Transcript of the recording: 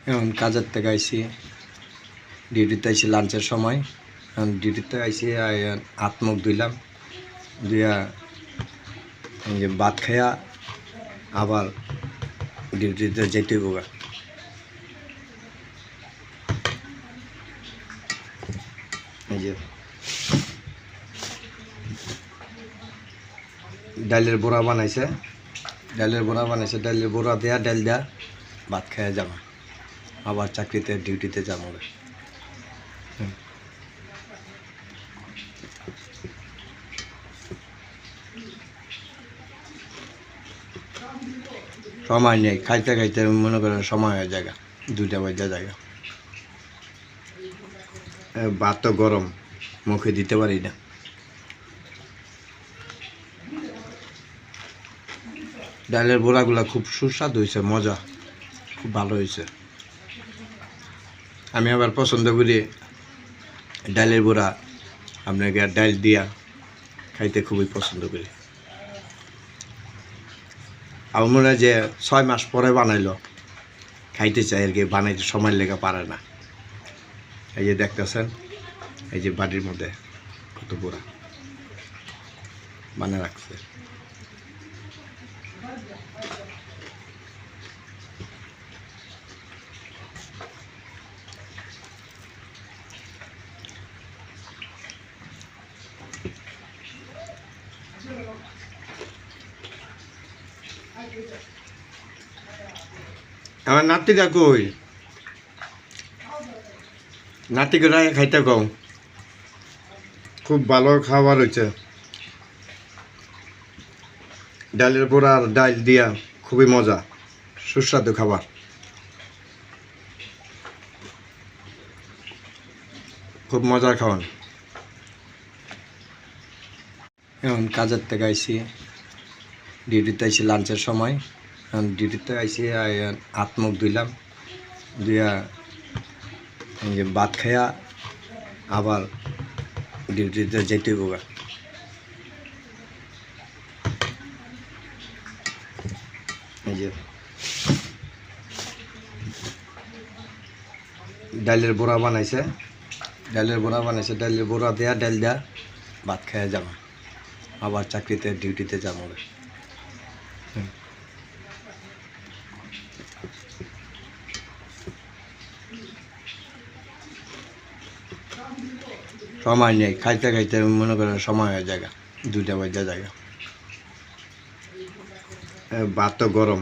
এখন কাজের থেকে আইসি, ডিউটিতে আইসি লাঞ্চের সময়। এখন ডিউটিতে আইসি, হাত মুখ ধুইলাম, ধুইয়া যে ভাত খাইয়া আবার ডিউটিতে যেতে হবে। এই যে ডালের বড়া বানাইছে, ডালের বড়া দেয়া ডাল দেয়া ভাত খাইয়া যাবো, আবার চাকরিতে ডিউটিতে যাবো। সময় নেই, খাইতে খাইতে মনে করেন সময় হয়ে জায়গা 2টা বাজে জায়গা। ভাত তো গরম, মুখে দিতে পারি না। ডালের বড়াগুলা খুব সুস্বাদু হয়েছে, মজা, খুব ভালো হয়েছে। আমি আবার পছন্দ করি ডালের বড়া, আপনাকে ডাল দিয়া খাইতে খুবই পছন্দ করি। আমার মনে হয় যে 6 মাস পরে বানাইলো, খাইতে চাই আর কি, বানাইতে সময় লেগে পারে না। এই যে দেখতেছেন, এই যে বাড়ির মধ্যে কত বড়া বানিয়ে রাখছে। আমার নাতিটা কই? নাতিকে খাইতে কও, খুব ভালো খাবার হয়েছে। ডালের বড়া আর ডাল দিয়া খুবই মজা, সুস্বাদু খাবার। খুব মজার খাওয়ান। এখন কাজের থেকে আইসি, ডিউটিতে আইসি লাঞ্চের সময়। এখন ডিউটিতে আইসি, হাত মুখ ধুইলাম, ধুইয়া যে ভাত খাইয়া আবার ডিউটিতে যেতে হবে। এই যে ডালের বড়া বানাইছে, ডালের বড়া দেয়া ডাল দেয়া ভাত খাইয়া যাবো, আবার চাকরিতে ডিউটিতে যাবো। সময় নেই, খাইতে খাইতে মনে করেন সময় হয়ে জায়গা 2টা বাজে জায়গা। ভাত তো গরম,